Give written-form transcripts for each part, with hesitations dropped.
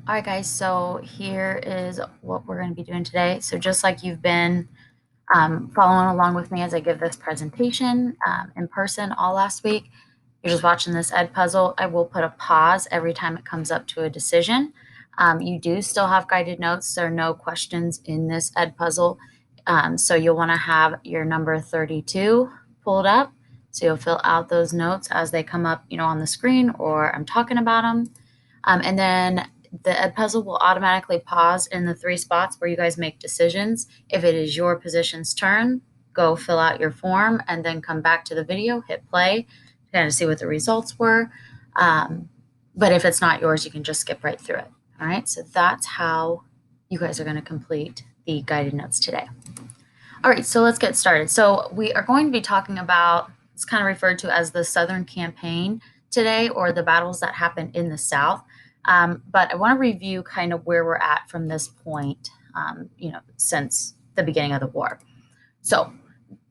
All right, guys, so here is what we're going to be doing today. So just like you've been following along with me as I give this presentation in person all last week, you're just watching this ed puzzle. I will put a pause every time it comes up to a decision. You do still have guided notes. There are no questions in this ed puzzle. So you'll want to have your number 32 pulled up. So you'll fill out those notes as they come up, on the screen or I'm talking about them. And then the ed puzzle will automatically pause in the three spots where you guys make decisions. If it is your position's turn, go fill out your form and then come back to the video, hit play, to kind of see what the results were. But if it's not yours, you can just skip right through it. All right, so that's how you guys are going to complete the guided notes today. All right, so let's get started. So we are going to be talking about, it's kind of referred to as the Southern Campaign today, or the battles that happened in the South. But I want to review kind of where we're at from this point, since the beginning of the war. So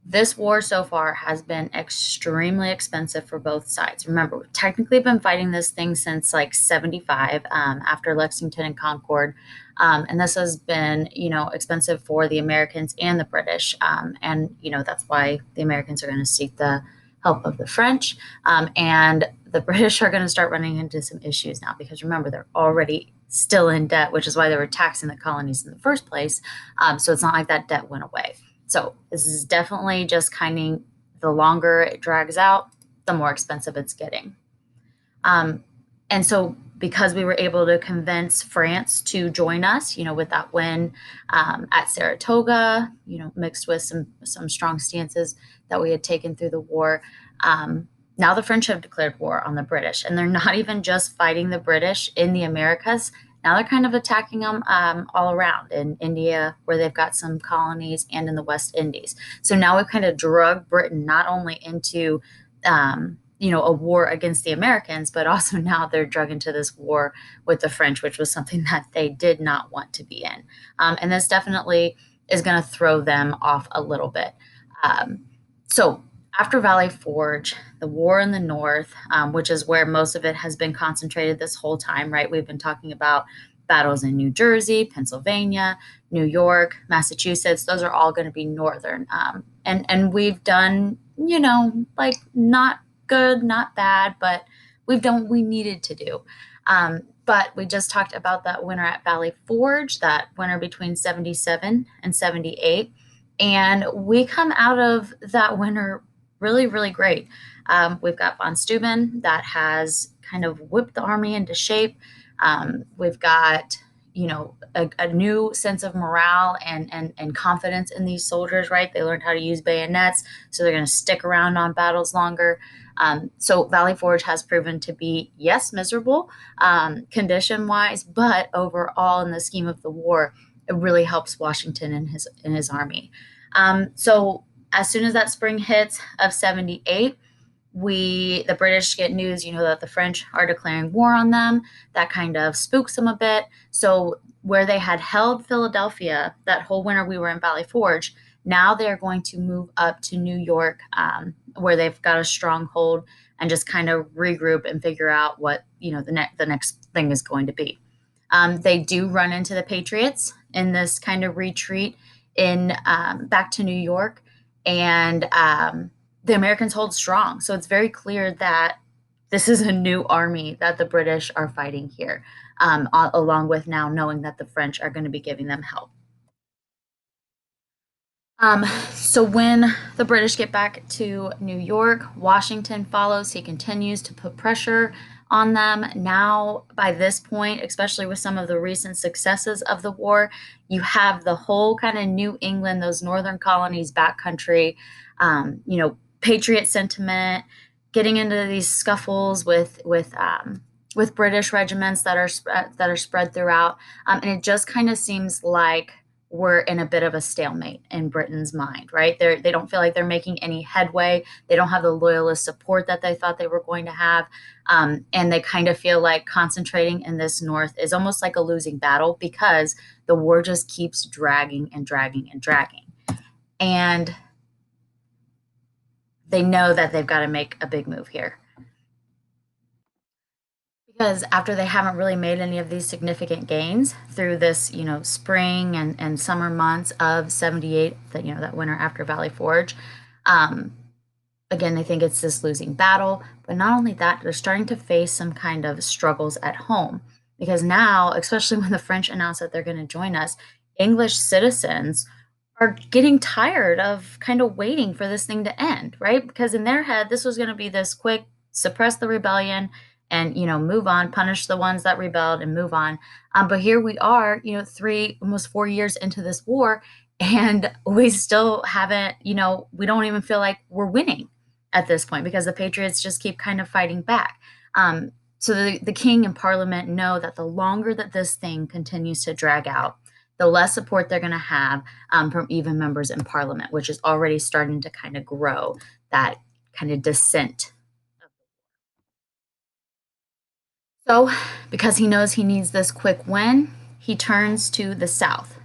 this war so far has been extremely expensive for both sides. Remember, we've technically been fighting this thing since like 75 after Lexington and Concord. And this has been, expensive for the Americans and the British. That's why the Americans are going to seek the help of the French. And the British are going to start running into some issues now because remember, they're already still in debt, which is why they were taxing the colonies in the first place. So it's not like that debt went away. So this is definitely just kind of the longer it drags out, the more expensive it's getting. And so because we were able to convince France to join us, with that win at Saratoga, mixed with some strong stances that we had taken through the war, now the French have declared war on the British, and they're not even just fighting the British in the Americas. Now they're kind of attacking them all around in India, where they've got some colonies, and in the West Indies. So now we've kind of drugged Britain not only into a war against the Americans, but also now they're drug into this war with the French, which was something that they did not want to be in. And this definitely is going to throw them off a little bit. So after Valley Forge, the war in the North, which is where most of it has been concentrated this whole time, right? We've been talking about battles in New Jersey, Pennsylvania, New York, Massachusetts. Those are all going to be Northern. And we've done, like not good, not bad, but we've done what we needed to do. But we just talked about that winter at Valley Forge, that winter between 77 and 78. And we come out of that winter really, really great. We've got von Steuben that has kind of whipped the army into shape. We've got, a new sense of morale and confidence in these soldiers, right? They learned how to use bayonets, so they're going to stick around on battles longer. So Valley Forge has proven to be, yes, miserable condition wise, but overall in the scheme of the war, it really helps Washington and his army. So as soon as that spring hits of 78, the British get news, that the French are declaring war on them. That kind of spooks them a bit. So where they had held Philadelphia that whole winter we were in Valley Forge, now they're going to move up to New York, where they've got a stronghold and just kind of regroup and figure out what the next thing is going to be. They do run into the Patriots in this kind of retreat in back to New York, and the Americans hold strong. So it's very clear that this is a new army that the British are fighting here, along with now knowing that the French are going to be giving them help. So when the British get back to New York, Washington follows. He continues to put pressure on them. Now, by this point, especially with some of the recent successes of the war, you have the whole kind of New England, those northern colonies, backcountry, patriot sentiment, getting into these scuffles with British regiments that are spread throughout, and it just kind of seems like we're in a bit of a stalemate in Britain's mind, right? They don't feel like they're making any headway. They don't have the loyalist support that they thought they were going to have. And they kind of feel like concentrating in this North is almost like a losing battle because the war just keeps dragging and dragging and dragging. And they know that they've got to make a big move here. Because after they haven't really made any of these significant gains through this, spring and summer months of 78, that, that winter after Valley Forge, um, again, they think it's this losing battle. But not only that, they're starting to face some kind of struggles at home. Because now, especially when the French announce that they're going to join us, English citizens are getting tired of kind of waiting for this thing to end, right? Because in their head, this was going to be this quick suppress the rebellion and move on, punish the ones that rebelled and move on. But here we are, 3 almost 4 years into this war, and we still haven't, we don't even feel like we're winning at this point because the Patriots just keep kind of fighting back. So the king and parliament know that the longer that this thing continues to drag out, the less support they're going to have from even members in parliament, which is already starting to kind of grow that kind of dissent. So, because he knows he needs this quick win, he turns to the south,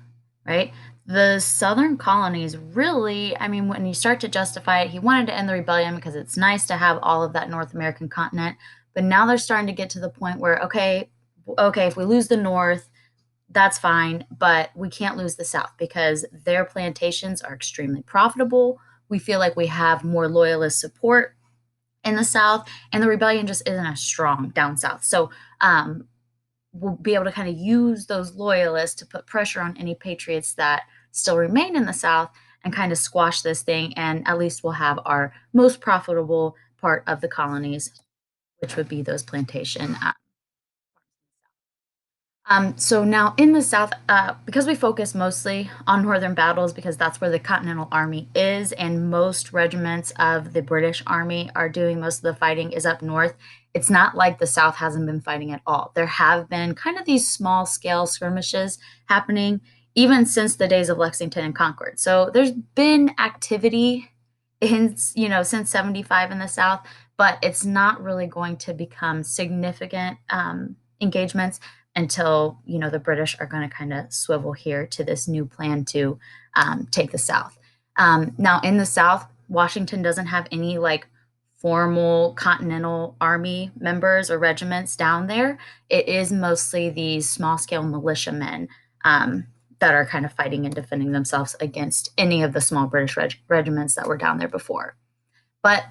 right? The southern colonies really, I mean, when you start to justify it, he wanted to end the rebellion because it's nice to have all of that North American continent. But now they're starting to get to the point where, okay, if we lose the North, that's fine, but we can't lose the South because their plantations are extremely profitable. We feel like we have more loyalist support in the South, and the rebellion just isn't as strong down South. So we'll be able to kind of use those loyalists to put pressure on any patriots that still remain in the South and kind of squash this thing. And at least we'll have our most profitable part of the colonies, which would be those plantation. So now in the South, because we focus mostly on northern battles, because that's where the Continental Army is, and most regiments of the British Army are doing most of the fighting is up north. It's not like the South hasn't been fighting at all. There have been kind of these small scale skirmishes happening even since the days of Lexington and Concord. So there's been activity in, since 75 in the South, but it's not really going to become significant engagements until the British are going to kind of swivel here to this new plan to take the South. Now in the South, Washington doesn't have any like formal Continental Army members or regiments down there. It is mostly these small scale militiamen that are kind of fighting and defending themselves against any of the small British regiments that were down there before. But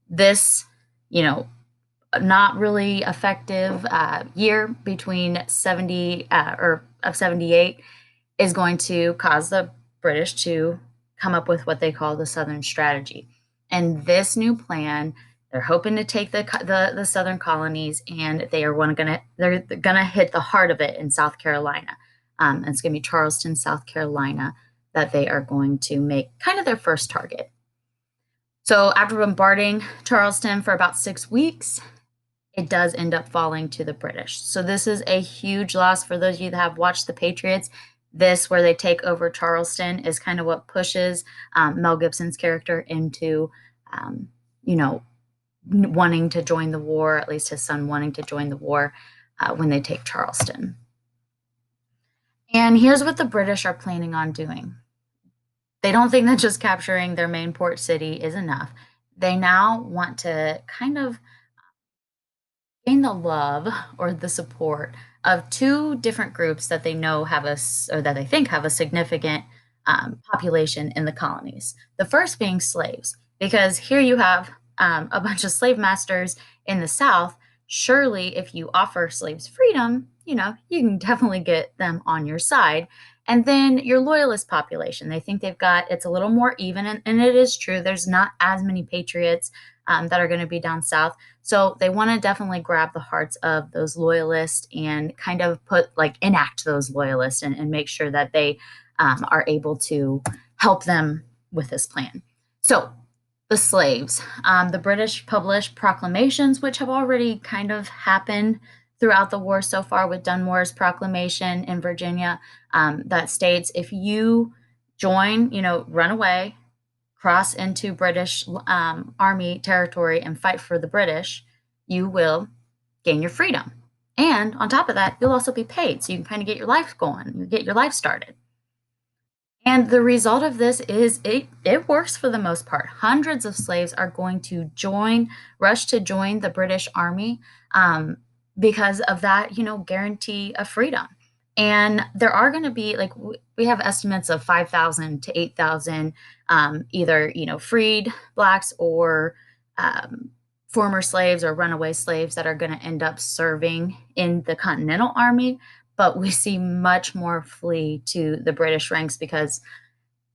this, you know, not really effective year between 70 or of 78 is going to cause the British to come up with what they call the Southern Strategy. And this new plan, they're hoping to take the southern colonies, and they're gonna hit the heart of it in South Carolina. And it's gonna be Charleston, South Carolina, that they are going to make kind of their first target. So after bombarding Charleston for about 6 weeks, it does end up falling to the British. So this is a huge loss for those of you that have watched The Patriots. This, where they take over Charleston, is kind of what pushes Mel Gibson's character into, you know, wanting to join the war, at least his son wanting to join the war when they take Charleston. And here's what the British are planning on doing. They don't think that just capturing their main port city is enough. They now want to kind of gain the love or the support of two different groups that they know have or that they think have a significant population in the colonies. The first being slaves, because here you have a bunch of slave masters in the South. Surely, if you offer slaves freedom, you can definitely get them on your side. And then your loyalist population, they think it's a little more even, and it is true. There's not as many patriots that are going to be down south. So they want to definitely grab the hearts of those loyalists and kind of enact those loyalists and make sure that they are able to help them with this plan. So the slaves, the British published proclamations, which have already kind of happened throughout the war so far, with Dunmore's proclamation in Virginia that states if you join, run away, cross into British Army territory and fight for the British, you will gain your freedom. And on top of that, you'll also be paid. So you can kind of get your life going, get your life started. And the result of this is it works for the most part. Hundreds of slaves are going to rush to join the British Army. because of that, guarantee of freedom. And there are going to be like we have estimates of 5,000 to 8,000 either freed blacks or um, former slaves or runaway slaves that are going to end up serving in the Continental Army. But we see much more flee to the British ranks because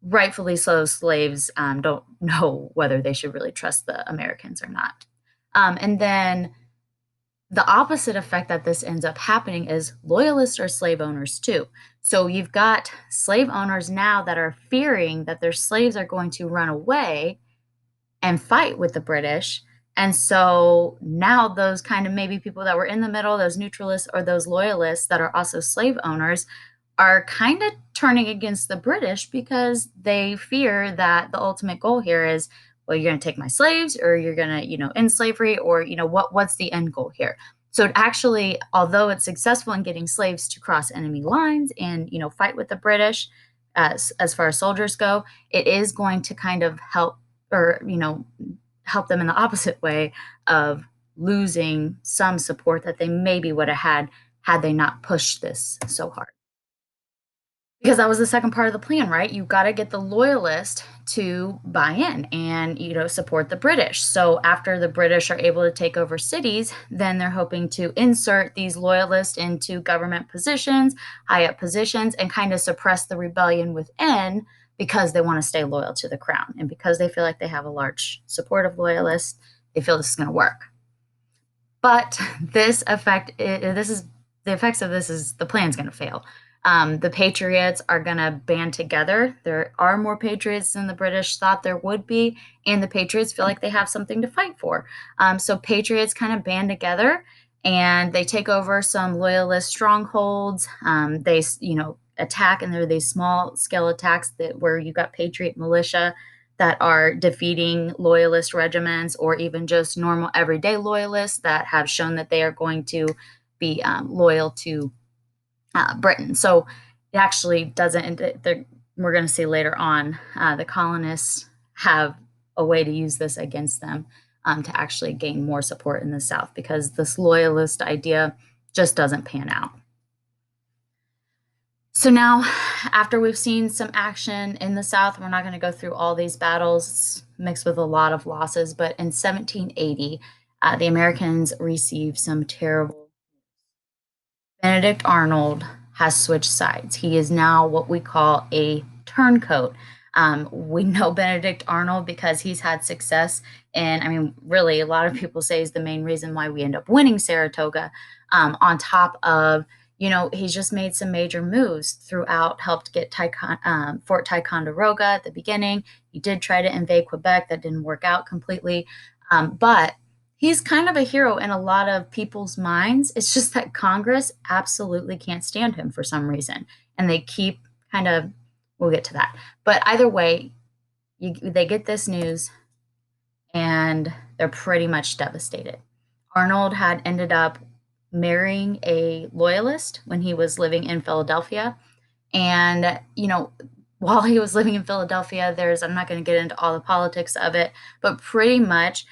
rightfully so, slaves don't know whether they should really trust the Americans or not. And then the opposite effect that this ends up happening is loyalists are slave owners too. So you've got slave owners now that are fearing that their slaves are going to run away and fight with the British. And so now those kind of maybe people that were in the middle, those neutralists or those loyalists that are also slave owners, are kind of turning against the British because they fear that the ultimate goal here is, well, you're going to take my slaves or you're going to, end slavery or, what's the end goal here? So it actually, although it's successful in getting slaves to cross enemy lines and, fight with the British as far as soldiers go, it is going to kind of help or, help them in the opposite way of losing some support that they maybe would have had they not pushed this so hard. Because that was the second part of the plan, right? You got to get the loyalist to buy in and, support the British. So after the British are able to take over cities, then they're hoping to insert these loyalists into government positions, high up positions, and kind of suppress the rebellion within because they want to stay loyal to the crown. And because they feel like they have a large support of loyalists, they feel this is going to work. But this is the effects of this is the plan's going to fail. The Patriots are going to band together. There are more Patriots than the British thought there would be, and the Patriots feel like they have something to fight for. So Patriots kind of band together and they take over some loyalist strongholds. They, attack, and there are these small scale attacks where you got Patriot militia that are defeating loyalist regiments or even just normal everyday loyalists that have shown that they are going to be loyal to Britain. So it actually doesn't, we're going to see later on, the colonists have a way to use this against them to actually gain more support in the South because this loyalist idea just doesn't pan out. So now, after we've seen some action in the South, we're not going to go through all these battles mixed with a lot of losses, but in 1780, the Americans received some terrible. Benedict Arnold has switched sides. He is now what we call a turncoat. We know Benedict Arnold because he's had success, and I mean, really, a lot of people say he's the main reason why we end up winning Saratoga. On top of, he's just made some major moves throughout, helped get Fort Ticonderoga at the beginning. He did try to invade Quebec, that didn't work out completely, but he's kind of a hero in a lot of people's minds. It's just that Congress absolutely can't stand him for some reason. And they keep kind of, we'll get to that. But either way, they get this news and they're pretty much devastated. Arnold had ended up marrying a loyalist when he was living in Philadelphia. And, while he was living in Philadelphia, I'm not going to get into all the politics of it, but pretty much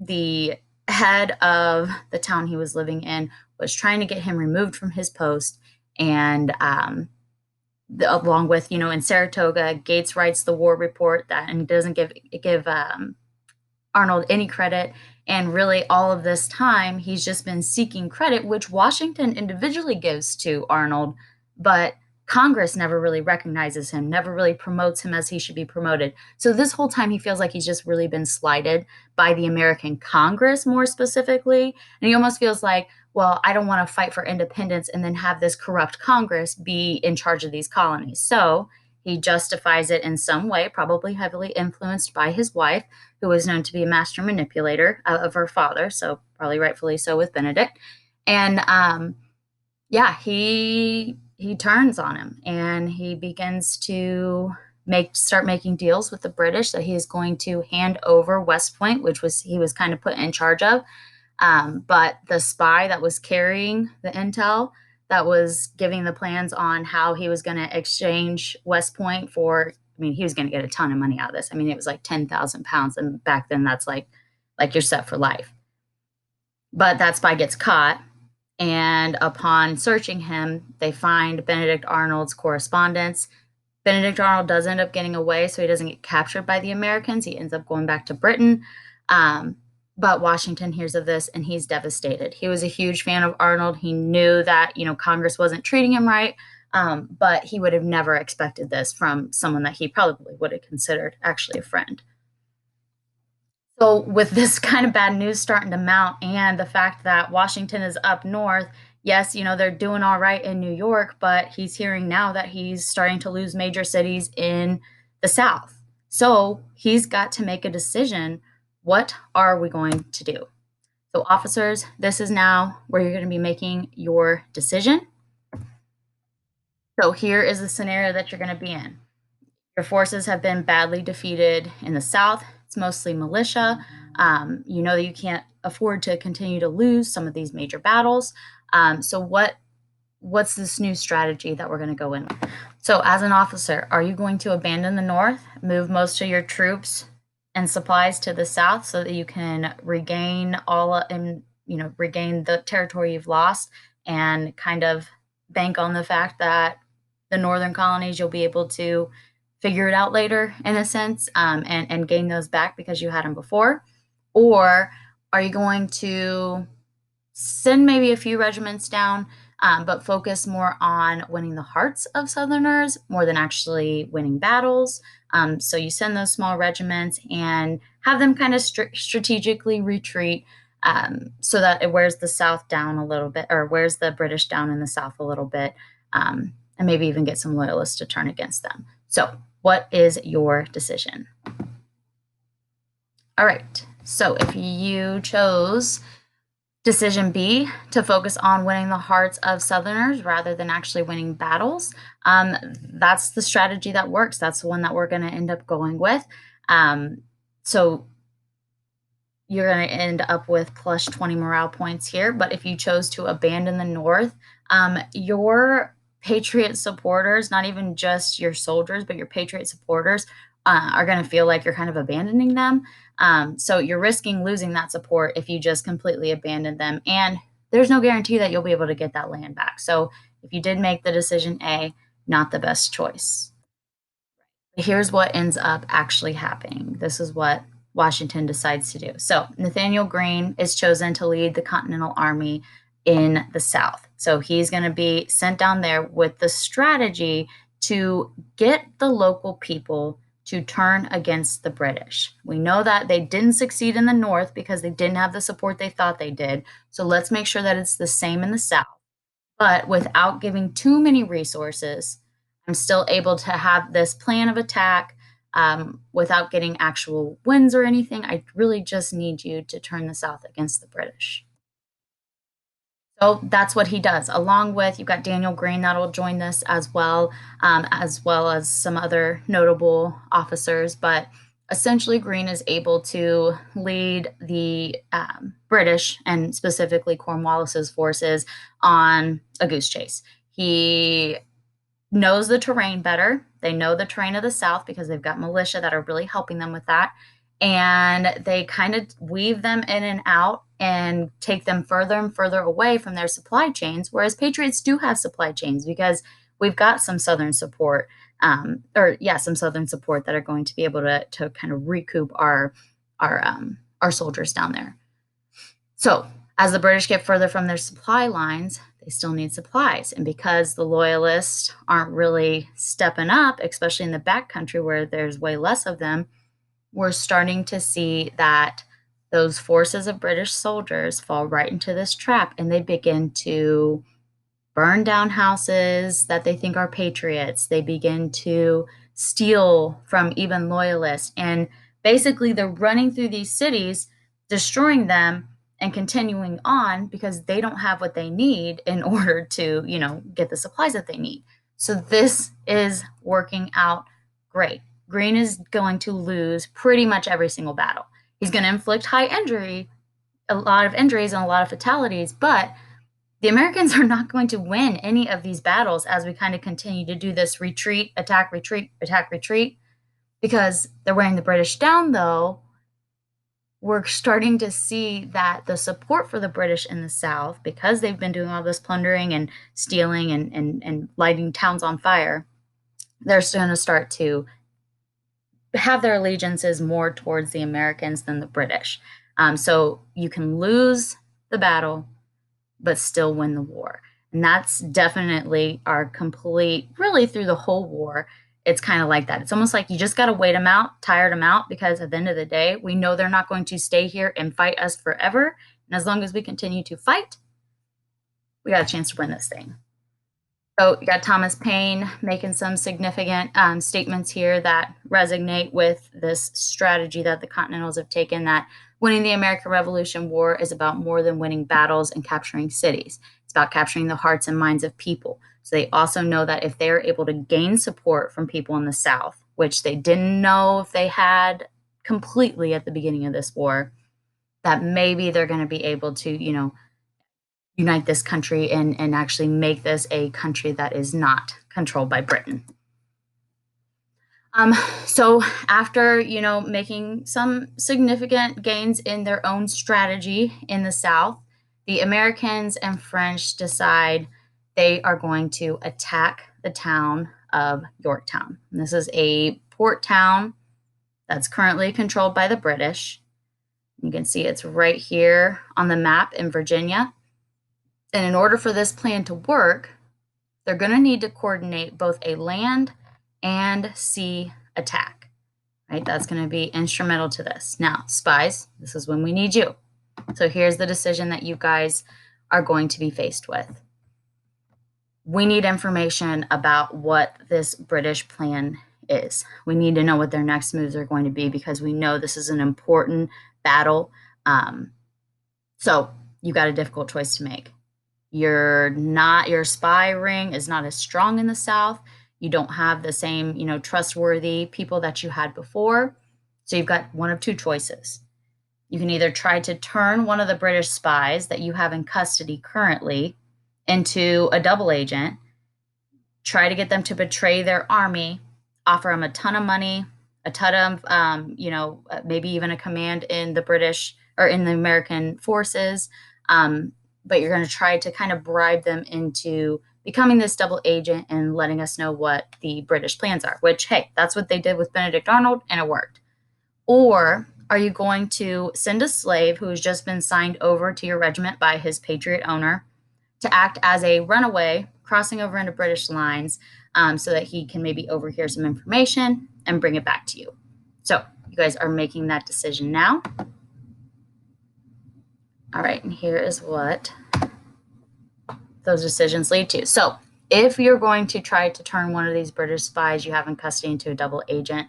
the head of the town he was living in was trying to get him removed from his post. And along with, in Saratoga, Gates writes the war report and doesn't give Arnold any credit. And really, all of this time, he's just been seeking credit, which Washington individually gives to Arnold, but Congress never really recognizes him, never really promotes him as he should be promoted. So this whole time, he feels like he's just really been slighted by the American Congress, more specifically. And he almost feels like, well, I don't want to fight for independence and then have this corrupt Congress be in charge of these colonies. So he justifies it in some way, probably heavily influenced by his wife, who was known to be a master manipulator of her father, so probably rightfully so with Benedict. And yeah, he turns on him and he begins to start making deals with the British that he is going to hand over West Point, which he was kind of put in charge of. But the spy that was carrying the intel that was giving the plans on how he was going to exchange West Point for, I mean, he was going to get a ton of money out of this. I mean, it was like 10,000 pounds. And back then that's like you're set for life. But that spy gets caught And upon searching him, they find Benedict Arnold's correspondence. Benedict Arnold does end up getting away, so he doesn't get captured by the Americans. He ends up going back to Britain. Um, but Washington hears of this and he's devastated. He was a huge fan of Arnold. He knew that, Congress wasn't treating him right, but he would have never expected this from someone that he probably would have considered actually a friend. So, with this kind of bad news starting to mount, and the fact that Washington is up north, yes, they're doing all right in New York, but he's hearing now that he's starting to lose major cities in the South. So, he's got to make a decision. What are we going to do? So, officers, this is now where you're going to be making your decision. So, here is the scenario that you're going to be in. Your forces have been badly defeated in the South. It's mostly militia. You know that you can't afford to continue to lose some of these major battles. So what's this new strategy that we're going to go in with? So as an officer, are you going to abandon the North, move most of your troops and supplies to the South so that you can regain regain the territory you've lost, and kind of bank on the fact that the northern colonies you'll be able to figure it out later, in a sense, and gain those back because you had them before? Or are you going to send maybe a few regiments down, but focus more on winning the hearts of Southerners more than actually winning battles? So you send those small regiments and have them kind of strategically retreat, so that it wears the South down a little bit, or wears the British down in the South a little bit, and maybe even get some loyalists to turn against them. So what is your decision? All right, so if you chose decision B, to focus on winning the hearts of Southerners rather than actually winning battles, that's the strategy that works. That's the one that we're going to end up going with. So you're going to end up with plus 20 morale points here. But if you chose to abandon the North, your Patriot supporters, not even just your soldiers, but your Patriot supporters, are going to feel like you're kind of abandoning them. So you're risking losing that support if you just completely abandon them. And there's no guarantee that you'll be able to get that land back. So if you did make the decision A, not the best choice. Here's what ends up actually happening. This is what Washington decides to do. So Nathaniel Greene is chosen to lead the Continental Army in the South. So he's going to be sent down there with the strategy to get the local people to turn against the British. We know that they didn't succeed in the North because they didn't have the support they thought they did. So let's make sure that it's the same in the South, but without giving too many resources. I'm still able to have this plan of attack, without getting actual wins or anything. I really just need you to turn the South against the British. So that's what he does. Along with, you've got Daniel Greene that'll join this as well as some other notable officers. But essentially, Greene is able to lead the British, and specifically Cornwallis's forces, on a goose chase. He knows the terrain better. They know the terrain of the South because they've got militia that are really helping them with that. And they kind of weave them in and out and take them further and further away from their supply chains. Whereas Patriots do have supply chains because we've got some Southern support, some Southern support that are going to be able to kind of recoup our soldiers down there. So as the British get further from their supply lines, they still need supplies. And because the Loyalists aren't really stepping up, especially in the backcountry where there's way less of them, we're starting to see that those forces of British soldiers fall right into this trap, and they begin to burn down houses that they think are patriots. They begin to steal from even loyalists. And basically, they're running through these cities, destroying them, and continuing on because they don't have what they need in order to, get the supplies that they need. So this is working out great. Greene is going to lose pretty much every single battle. He's going to inflict a lot of injuries and a lot of fatalities, but the Americans are not going to win any of these battles as we kind of continue to do this retreat, attack, retreat, attack, retreat, because they're wearing the British down, though. we're starting to see that the support for the British in the South, because they've been doing all this plundering and stealing and lighting towns on fire, they're going to start to have their allegiances more towards the Americans than the British. So you can lose the battle, but still win the war. And that's definitely our complete, really through the whole war. It's kind of like that. It's almost like you just got to wait them out, tire them out, because at the end of the day, we know they're not going to stay here and fight us forever. And as long as we continue to fight, we got a chance to win this thing. So you got Thomas Paine making some significant statements here that resonate with this strategy that the Continentals have taken, that winning the American Revolution War is about more than winning battles and capturing cities. It's about capturing the hearts and minds of people. So they also know that if they're able to gain support from people in the South, which they didn't know if they had completely at the beginning of this war, that maybe they're going to be able to, unite this country and actually make this a country that is not controlled by Britain. So after, making some significant gains in their own strategy in the South, the Americans and French decide they are going to attack the town of Yorktown. And this is a port town that's currently controlled by the British. You can see it's right here on the map in Virginia. And in order for this plan to work, they're going to need to coordinate both a land and sea attack, right? That's going to be instrumental to this. Now, spies, this is when we need you. So here's the decision that you guys are going to be faced with. We need information about what this British plan is. We need to know what their next moves are going to be, because we know this is an important battle. So you got a difficult choice to make. Your spy ring is not as strong in the South. You don't have the same, trustworthy people that you had before. So you've got one of two choices. You can either try to turn one of the British spies that you have in custody currently into a double agent, try to get them to betray their army, offer them a ton of money, a ton of, maybe even a command in the British or in the American forces. But you're going to try to kind of bribe them into becoming this double agent and letting us know what the British plans are, which, hey, that's what they did with Benedict Arnold, and it worked. Or are you going to send a slave who has just been signed over to your regiment by his patriot owner to act as a runaway, crossing over into British lines, so that he can maybe overhear some information and bring it back to you? So you guys are making that decision now. All right, and here is what those decisions lead to. So if you're going to try to turn one of these British spies you have in custody into a double agent,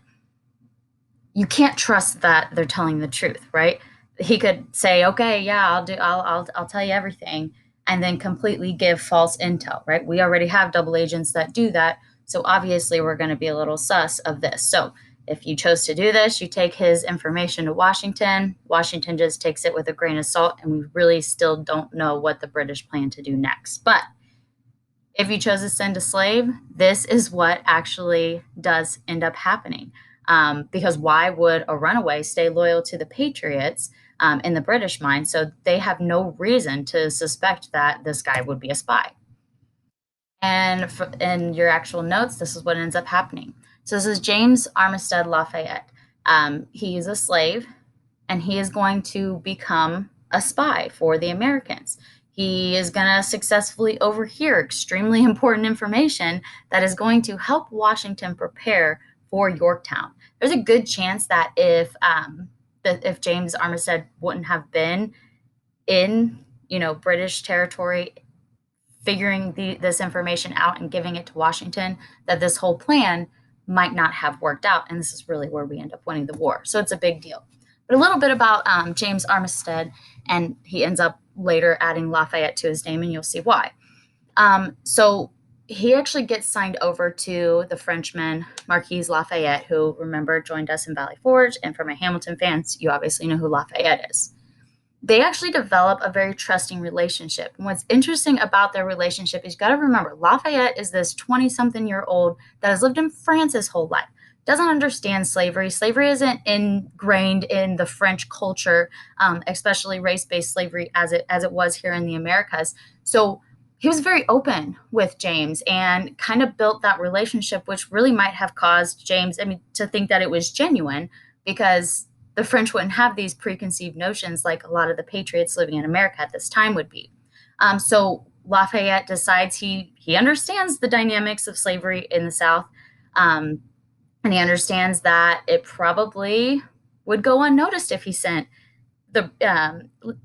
you can't trust that they're telling the truth, right? He could say, okay, yeah, I'll tell you everything, and then completely give false intel, right? We already have double agents that do that. So obviously we're going to be a little sus of this. So if you chose to do this, you take his information to Washington. Washington just takes it with a grain of salt, and we really still don't know what the British plan to do next. But if you chose to send a slave, this is what actually does end up happening. Because why would a runaway stay loyal to the Patriots in the British mind? So they have no reason to suspect that this guy would be a spy. And in your actual notes, this is what ends up happening. So this is James Armistead Lafayette. He is a slave, and he is going to become a spy for the Americans. He is going to successfully overhear extremely important information that is going to help Washington prepare for Yorktown. There's a good chance that if James Armistead wouldn't have been in, British territory, figuring this information out and giving it to Washington, that this whole plan might not have worked out. And this is really where we end up winning the war. So it's a big deal. But a little bit about James Armistead, and he ends up later adding Lafayette to his name, and you'll see why. So he actually gets signed over to the Frenchman, Marquis Lafayette, who, remember, joined us in Valley Forge. And for my Hamilton fans, you obviously know who Lafayette is. They actually develop a very trusting relationship. And what's interesting about their relationship is, you got to remember, Lafayette is this 20-something-year-old that has lived in France his whole life. doesn't understand slavery. Slavery isn't ingrained in the French culture, especially race-based slavery as it was here in the Americas. So he was very open with James and kind of built that relationship, which really might have caused James, I mean, to think that it was genuine because the French wouldn't have these preconceived notions like a lot of the patriots living in America at this time would be. So Lafayette decides he understands the dynamics of slavery in the South, um, and he understands that it probably would go unnoticed if he sent the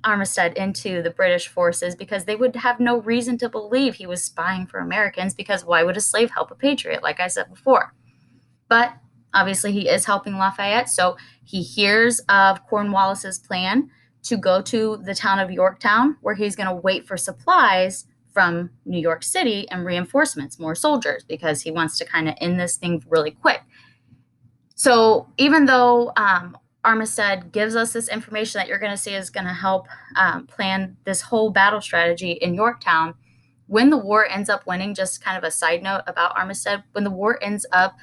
Armistead into the British forces because they would have no reason to believe he was spying for Americans because why would a slave help a patriot, like I said before? But obviously, he is helping Lafayette. So he hears of Cornwallis's plan to go to the town of Yorktown, where he's going to wait for supplies from New York City and reinforcements, more soldiers, because he wants to kind of end this thing really quick. So even though Armistead gives us this information that you're going to see is going to help plan this whole battle strategy in Yorktown, when the war ends up winning, just kind of a side note about Armistead, when the war ends up,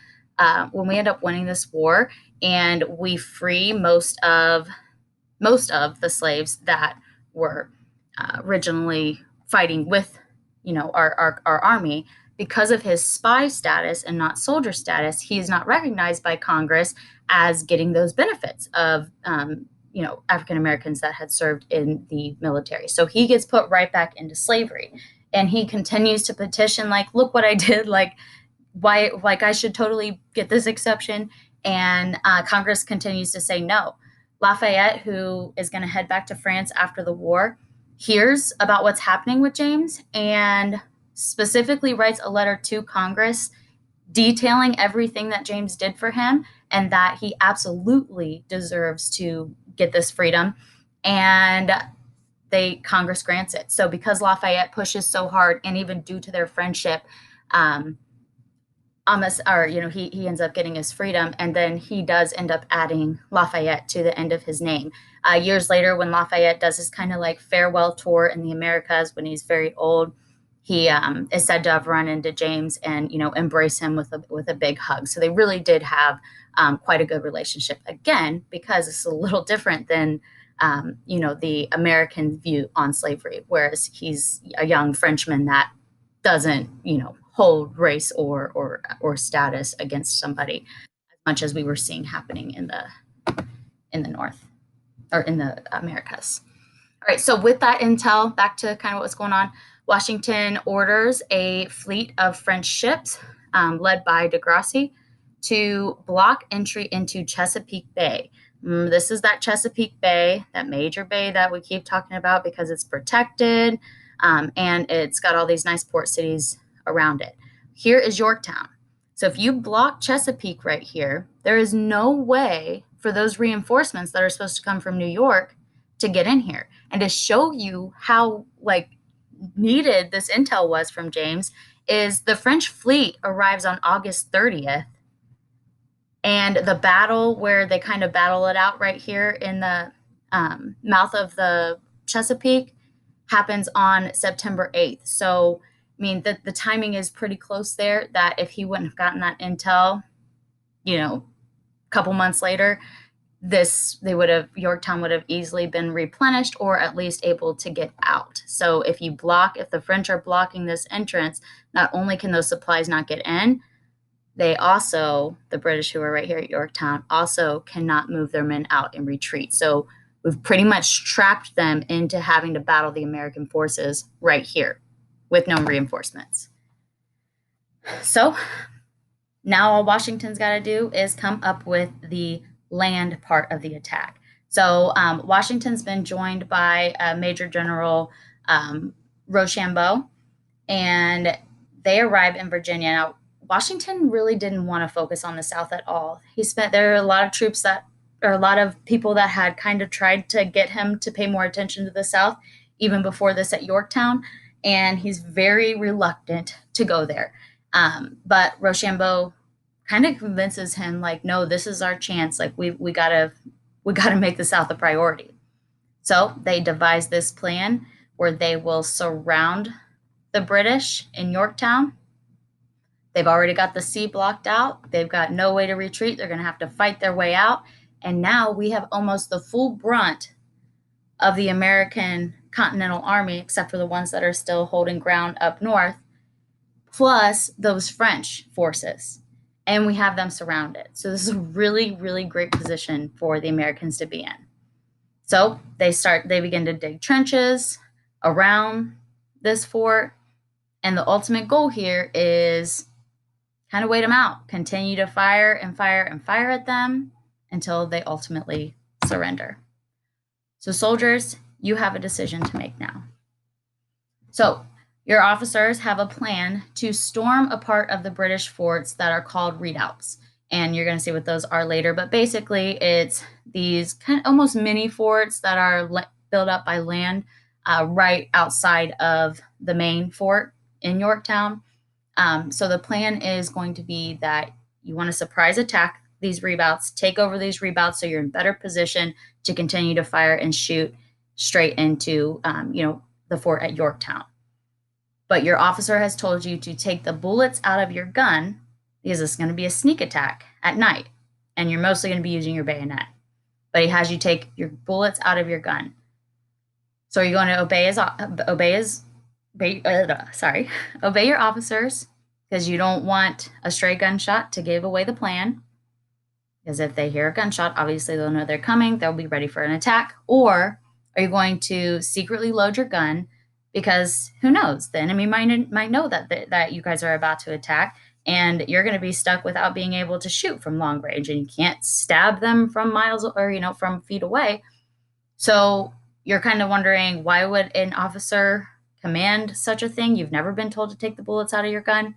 when we end up winning this war and we free most of the slaves that were originally fighting with, our army, because of his spy status and not soldier status, he is not recognized by Congress as getting those benefits of, African Americans that had served in the military. So he gets put right back into slavery, and he continues to petition, like, look what I did, like, why, like, I should totally get this exception. And Congress continues to say no. Lafayette, who is going to head back to France after the war, hears about what's happening with James and specifically writes a letter to Congress detailing everything that James did for him and that he absolutely deserves to get this freedom. And Congress grants it. So because Lafayette pushes so hard, and even due to their friendship, um, he ends up getting his freedom, and then he does end up adding Lafayette to the end of his name. Years later, when Lafayette does his kind of like farewell tour in the Americas when he's very old, he is said to have run into James and embrace him with a big hug. So they really did have quite a good relationship. Again, because it's a little different than the American view on slavery, whereas he's a young Frenchman that doesn't hold race or status against somebody as much as we were seeing happening in the North or in the Americas. All right, so with that intel, back to kind of what's going on, Washington orders a fleet of French ships led by de Grasse to block entry into Chesapeake Bay. This is that Chesapeake Bay, that major bay that we keep talking about because it's protected and it's got all these nice port cities around it. Here is Yorktown. So if you block Chesapeake right here, there is no way for those reinforcements that are supposed to come from New York to get in here. And to show you how needed this intel was from James is the French fleet arrives on August 30th, and the battle where they kind of battle it out right here in the mouth of the Chesapeake happens on September 8th. So, I mean, the timing is pretty close there, that if he wouldn't have gotten that intel, a couple months later, Yorktown would have easily been replenished or at least able to get out. So if the French are blocking this entrance, not only can those supplies not get in, the British who are right here at Yorktown, also cannot move their men out and retreat. So we've pretty much trapped them into having to battle the American forces right here with no reinforcements. So now all Washington's got to do is come up with the land part of the attack. So Washington's been joined by Major General Rochambeau, and they arrive in Virginia. Now, Washington really didn't want to focus on the South at all. There are a lot of people that had kind of tried to get him to pay more attention to the South, even before this at Yorktown, and he's very reluctant to go there. But Rochambeau kind of convinces him, like, no, this is our chance. Like, we gotta make the South a priority. So they devise this plan where they will surround the British in Yorktown. They've already got the sea blocked out. They've got no way to retreat. They're going to have to fight their way out. And now we have almost the full brunt of the American Continental Army, except for the ones that are still holding ground up north, plus those French forces. And we have them surrounded. So this is a really, really great position for the Americans to be in. So they begin to dig trenches around this fort. And the ultimate goal here is kind of wait them out, continue to fire and fire and fire at them until they ultimately surrender. So soldiers, you have a decision to make now. So your officers have a plan to storm a part of the British forts that are called redoubts. And you're going to see what those are later. But basically, it's these kind of almost mini forts that are built up by land right outside of the main fort in Yorktown. So the plan is going to be that you want to surprise attack these redoubts, take over these redoubts so you're in better position to continue to fire and shoot straight into, the fort at Yorktown. But your officer has told you to take the bullets out of your gun because it's going to be a sneak attack at night, and you're mostly going to be using your bayonet. But he has you take your bullets out of your gun. So are you going to obey your officers because you don't want a stray gunshot to give away the plan? Because if they hear a gunshot, obviously they'll know they're coming. They'll be ready for an attack. Or are you going to secretly load your gun? Because who knows? The enemy might know that you guys are about to attack, and you're going to be stuck without being able to shoot from long range, and you can't stab them from miles or from feet away. So you're kind of wondering, why would an officer command such a thing? You've never been told to take the bullets out of your gun.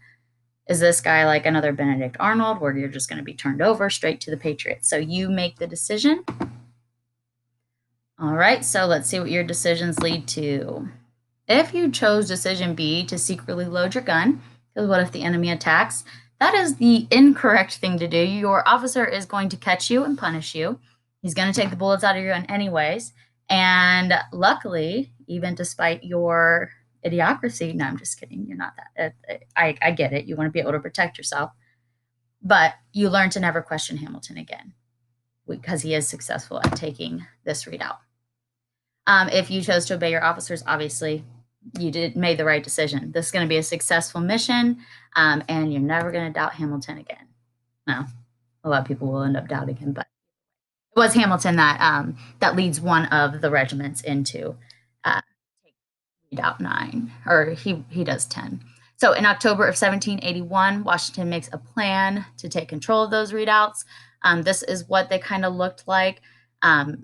Is this guy like another Benedict Arnold, where you're just going to be turned over straight to the Patriots? So you make the decision. All right, so let's see what your decisions lead to. If you chose decision B, to secretly load your gun, because what if the enemy attacks? That is the incorrect thing to do. Your officer is going to catch you and punish you. He's going to take the bullets out of your gun anyways. And luckily, even despite your idiocracy, no, I'm just kidding. You're not that. I get it. You want to be able to protect yourself. But you learn to never question Hamilton again because he is successful at taking this redoubt. If you chose to obey your officers, obviously, you made the right decision. This is going to be a successful mission, and you're never going to doubt Hamilton again. Well, a lot of people will end up doubting him, but it was Hamilton that leads one of the regiments into redoubt 9, or he does 10. So in October of 1781, Washington makes a plan to take control of those redoubts. This is what they kind of looked like.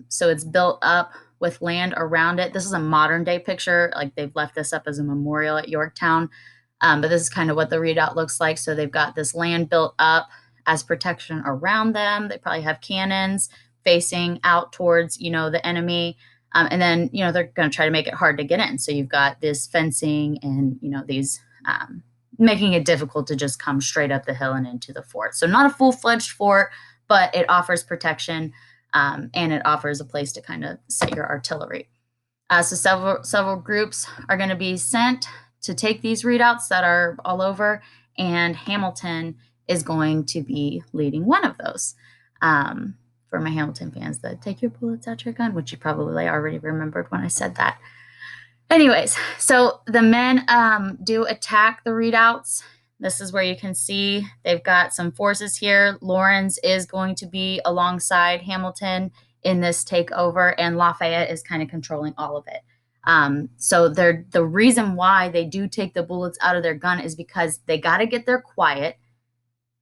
So it's built up with land around it. This is a modern day picture. Like, they've left this up as a memorial at Yorktown. But this is kind of what the redoubt looks like. So they've got this land built up as protection around them. They probably have cannons facing out towards, the enemy. And then, they're going to try to make it hard to get in. So you've got this fencing and, these making it difficult to just come straight up the hill and into the fort. So not a full-fledged fort, but it offers protection. And it offers a place to kind of set your artillery. So several groups are going to be sent to take these redoubts that are all over, and Hamilton is going to be leading one of those. For my Hamilton fans, that take your bullets out your gun, which you probably already remembered when I said that. Anyways, so the men do attack the redoubts. This is where you can see they've got some forces here. Lawrence is going to be alongside Hamilton in this takeover, and Lafayette is kind of controlling all of it. So the reason why they do take the bullets out of their gun is because they got to get there quiet,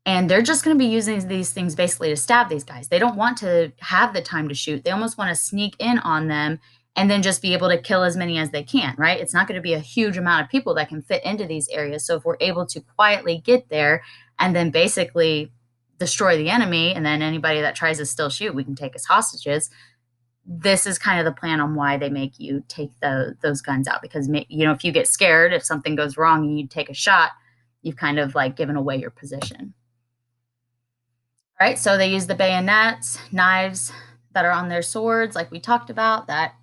and they're just going to be using these things basically to stab these guys. They don't want to have the time to shoot. They almost want to sneak in on them and then just be able to kill as many as they can, right? It's not going to be a huge amount of people that can fit into these areas. So if we're able to quietly get there and then basically destroy the enemy, and then anybody that tries to still shoot, we can take as hostages. This is kind of the plan on why they make you take those guns out, because, if you get scared, if something goes wrong and you take a shot, you've kind of like given away your position. All right, so they use the bayonets, knives that are on their swords, like we talked about, that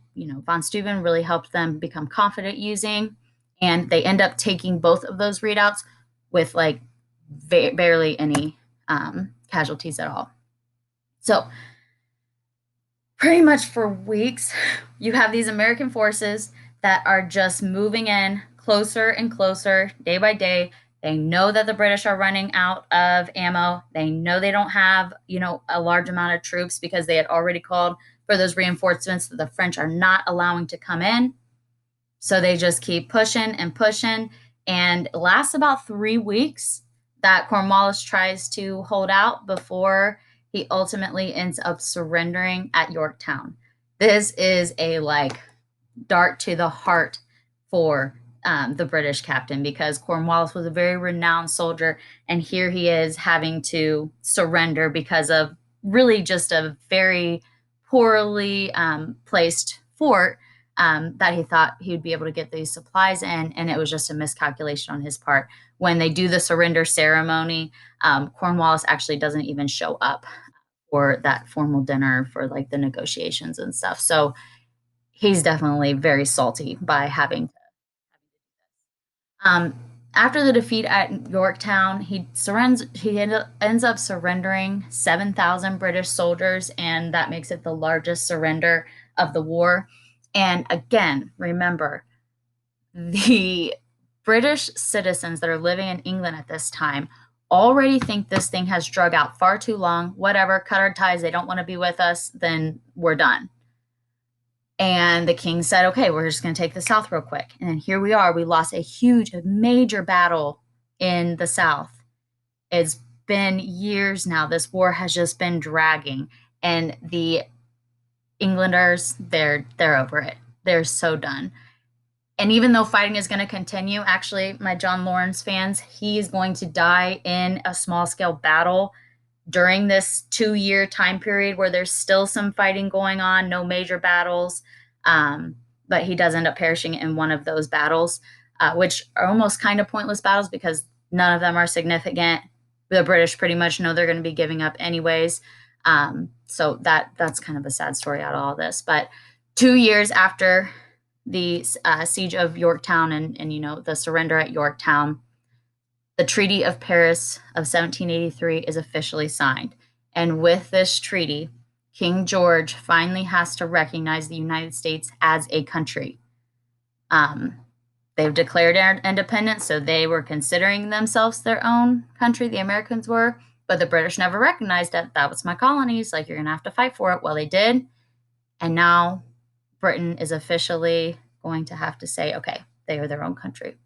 von Steuben really helped them become confident using, and they end up taking both of those redoubts with like barely any casualties at all. So pretty much for weeks, you have these American forces that are just moving in closer and closer day by day. They know that the British are running out of ammo. They know they don't have, a large amount of troops because they had already called for those reinforcements that the French are not allowing to come in. So they just keep pushing and pushing. And it lasts about 3 weeks that Cornwallis tries to hold out before he ultimately ends up surrendering at Yorktown. This is a dart to the heart for the British captain because Cornwallis was a very renowned soldier, and here he is having to surrender because of really just a very poorly placed fort that he thought he would be able to get these supplies in, and it was just a miscalculation on his part. When they do the surrender ceremony, Cornwallis actually doesn't even show up for that formal dinner for the negotiations and stuff. So he's definitely very salty by having to. Um, After the defeat at Yorktown, he surrenders. He ends up surrendering 7,000 British soldiers, and that makes it the largest surrender of the war. And again, remember, the British citizens that are living in England at this time already think this thing has drug out far too long. Whatever, cut our ties. They don't want to be with us, then we're done. And the king said, okay, we're just going to take the South real quick. And then here we are. We lost a major battle in the South. It's been years now. This war has just been dragging. And the Englanders, they're over it. They're so done. And even though fighting is going to continue, actually, my John Lawrence fans, he is going to die in a small scale battle during this 2-year time period where there's still some fighting going on, no major battles. But he does end up perishing in one of those battles, which are almost kind of pointless battles because none of them are significant. The British pretty much know they're going to be giving up anyways. So that's kind of a sad story out of all this. But 2 years after the siege of Yorktown and the surrender at Yorktown, the Treaty of Paris of 1783 is officially signed. And with this treaty, King George finally has to recognize the United States as a country. They've declared independence, so they were considering themselves their own country, the Americans were, but the British never recognized that that was my colonies, you're going to have to fight for it. Well, they did. And now Britain is officially going to have to say, okay, they are their own country.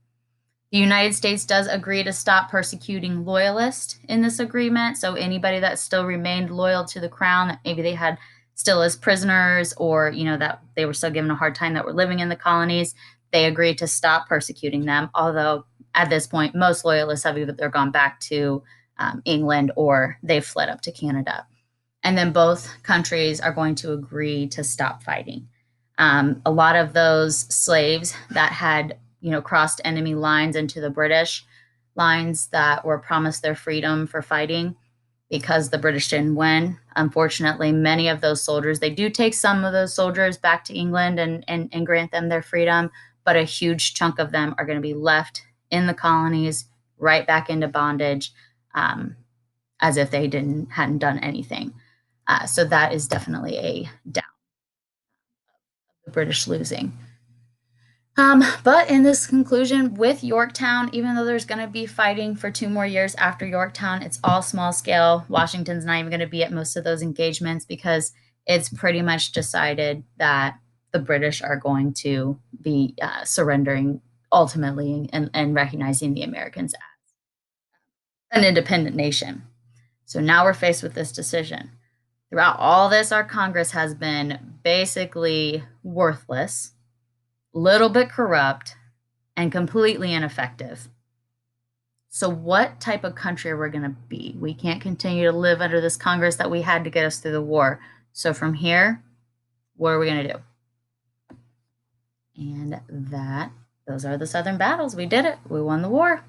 The United States does agree to stop persecuting loyalists in this agreement. So anybody that still remained loyal to the crown, that maybe they had still as prisoners or, that they were still given a hard time that were living in the colonies, they agreed to stop persecuting them. Although at this point, most loyalists have either gone back to England or they've fled up to Canada. And then both countries are going to agree to stop fighting. A lot of those slaves that had crossed enemy lines into the British lines that were promised their freedom for fighting because the British didn't win. Unfortunately, many of those soldiers, they do take some of those soldiers back to England and grant them their freedom, but a huge chunk of them are going to be left in the colonies, right back into bondage, as if they hadn't done anything. So that is definitely a down. The British losing. But in this conclusion with Yorktown, even though there's going to be fighting for 2 more years after Yorktown, it's all small scale. Washington's not even going to be at most of those engagements because it's pretty much decided that the British are going to be surrendering ultimately and recognizing the Americans as an independent nation. So now we're faced with this decision. Throughout all this, our Congress has been basically worthless, little bit corrupt, and completely ineffective. So what type of country are we going to be? We can't continue to live under this Congress that we had to get us through the war. So from here, what are we going to do? And those are the Southern battles. We did it. We won the war.